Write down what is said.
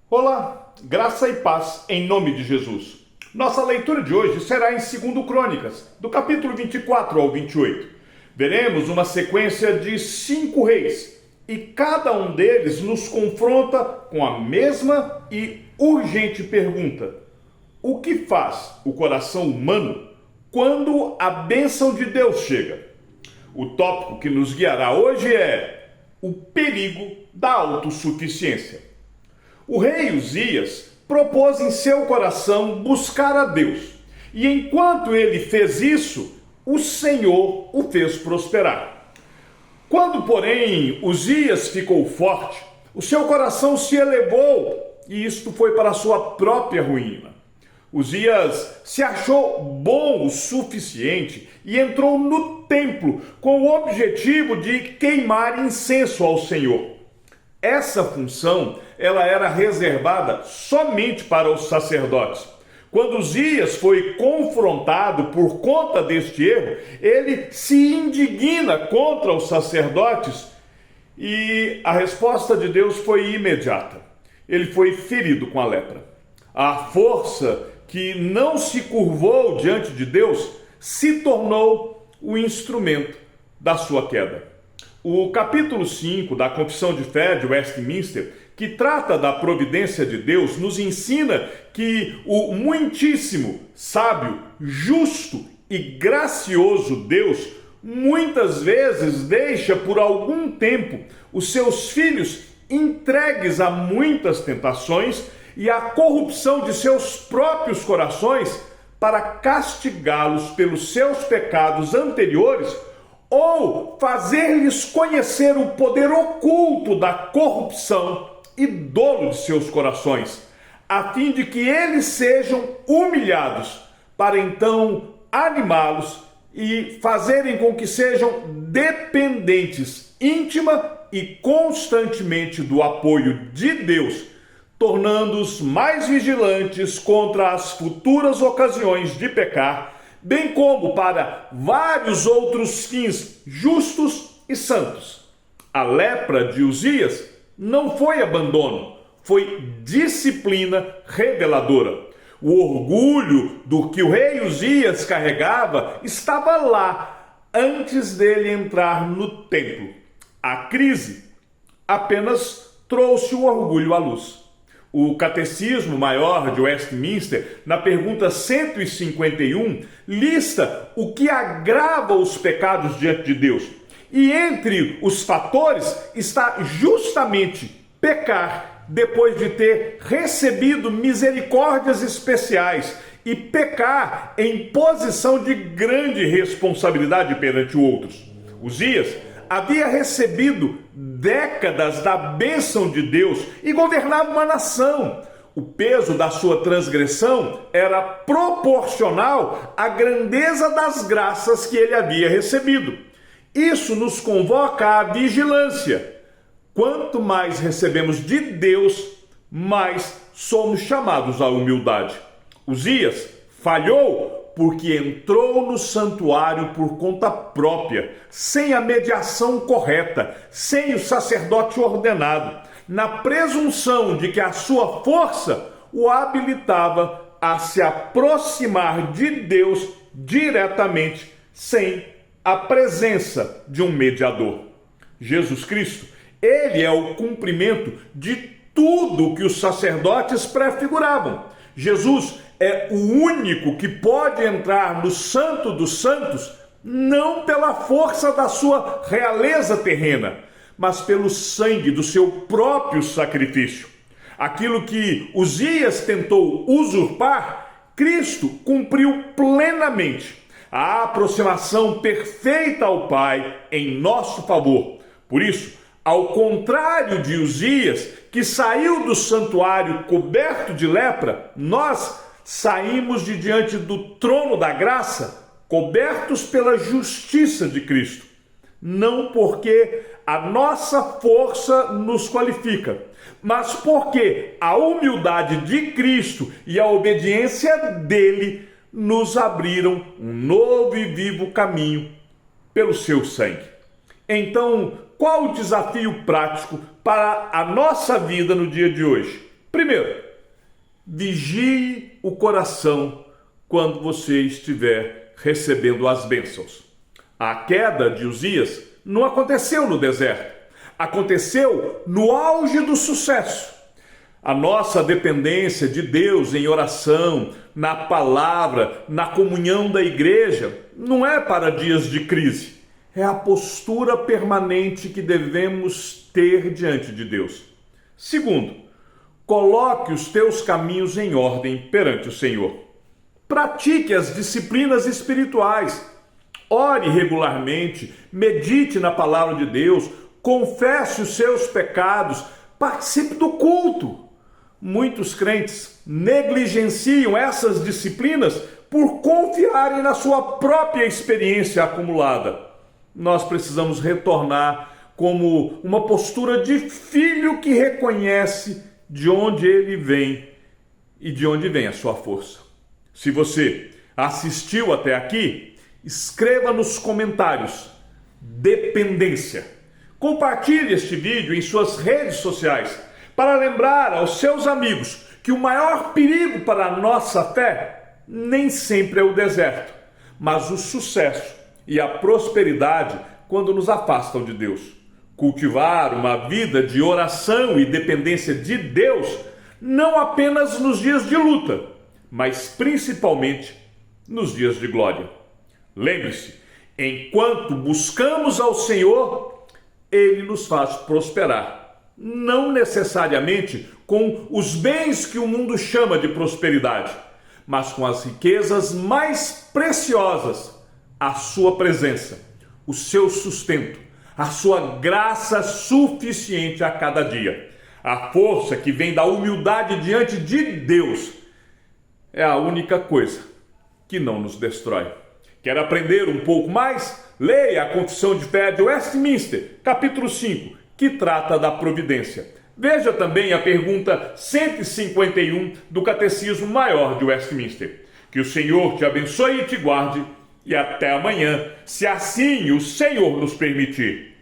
Olá, graça e paz em nome de Jesus. Nossa leitura de hoje será em 2 Crônicas, do capítulo 24 ao 28. Veremos uma sequência de 5 reis, e cada um deles nos confronta com a mesma e urgente pergunta: o que faz o coração humano quando a bênção de Deus chega? O tópico que nos guiará hoje é o perigo da autossuficiência. O rei Uzias propôs em seu coração buscar a Deus, e enquanto ele fez isso, o Senhor o fez prosperar. Quando, porém, Uzias ficou forte, o seu coração se elevou, e isto foi para a sua própria ruína. Uzias se achou bom o suficiente e entrou no templo com o objetivo de queimar incenso ao Senhor. Essa função, ela era reservada somente para os sacerdotes. Quando Uzias foi confrontado por conta deste erro, ele se indigna contra os sacerdotes e a resposta de Deus foi imediata. Ele foi ferido com a lepra. A força que não se curvou diante de Deus se tornou o instrumento da sua queda. O capítulo 5 da Confissão de Fé de Westminster, que trata da providência de Deus, nos ensina que o muitíssimo, sábio, justo e gracioso Deus muitas vezes deixa por algum tempo os seus filhos entregues a muitas tentações e à corrupção de seus próprios corações para castigá-los pelos seus pecados anteriores ou fazer-lhes conhecer o poder oculto da corrupção e dolo de seus corações, a fim de que eles sejam humilhados, para então animá-los e fazerem com que sejam dependentes íntima e constantemente do apoio de Deus, tornando-os mais vigilantes contra as futuras ocasiões de pecar, bem como para vários outros fins justos e santos. A lepra de Uzias não foi abandono, foi disciplina reveladora. O orgulho do que o rei Uzias carregava estava lá antes dele entrar no templo. A crise apenas trouxe o orgulho à luz. O Catecismo Maior de Westminster, na pergunta 151, lista o que agrava os pecados diante de Deus. E entre os fatores está justamente pecar depois de ter recebido misericórdias especiais e pecar em posição de grande responsabilidade perante outros. Uzias havia recebido décadas da bênção de Deus e governava uma nação. O peso da sua transgressão era proporcional à grandeza das graças que ele havia recebido. Isso nos convoca à vigilância. Quanto mais recebemos de Deus, mais somos chamados à humildade. Uzias falhou porque entrou no santuário por conta própria, sem a mediação correta, sem o sacerdote ordenado, na presunção de que a sua força o habilitava a se aproximar de Deus diretamente, sem a presença de um mediador. Jesus Cristo, ele é o cumprimento de tudo que os sacerdotes prefiguravam. Jesus é o único que pode entrar no Santo dos Santos, não pela força da sua realeza terrena, mas pelo sangue do seu próprio sacrifício. Aquilo que Uzias tentou usurpar, Cristo cumpriu plenamente. A aproximação perfeita ao Pai em nosso favor. Por isso, ao contrário de Uzias, que saiu do santuário coberto de lepra, nós saímos de diante do trono da graça, cobertos pela justiça de Cristo. Não porque a nossa força nos qualifica, mas porque a humildade de Cristo e a obediência dele nos abriram um novo e vivo caminho pelo seu sangue. Então, qual o desafio prático para a nossa vida no dia de hoje? Primeiro, vigie o coração quando você estiver recebendo as bênçãos. A queda de Uzias não aconteceu no deserto, aconteceu no auge do sucesso. A nossa dependência de Deus em oração, na palavra, na comunhão da igreja, não é para dias de crise. É a postura permanente que devemos ter diante de Deus. Segundo, coloque os teus caminhos em ordem perante o Senhor. Pratique as disciplinas espirituais. Ore regularmente, medite na palavra de Deus, confesse os seus pecados, participe do culto. Muitos crentes negligenciam essas disciplinas por confiarem na sua própria experiência acumulada. Nós precisamos retornar como uma postura de filho que reconhece de onde ele vem e de onde vem a sua força. Se você assistiu até aqui, escreva nos comentários dependência. Compartilhe este vídeo em suas redes sociais para lembrar aos seus amigos que o maior perigo para a nossa fé nem sempre é o deserto, mas o sucesso e a prosperidade quando nos afastam de Deus. Cultivar uma vida de oração e dependência de Deus não apenas nos dias de luta, mas principalmente nos dias de glória. Lembre-se, enquanto buscamos ao Senhor, Ele nos faz prosperar. Não necessariamente com os bens que o mundo chama de prosperidade, mas com as riquezas mais preciosas, a sua presença, o seu sustento, a sua graça suficiente a cada dia. A força que vem da humildade diante de Deus é a única coisa que não nos destrói. Quer aprender um pouco mais? Leia a Confissão de Fé de Westminster, capítulo 5, que trata da providência. Veja também a pergunta 151 do Catecismo Maior de Westminster. Que o Senhor te abençoe e te guarde, e até amanhã, se assim o Senhor nos permitir.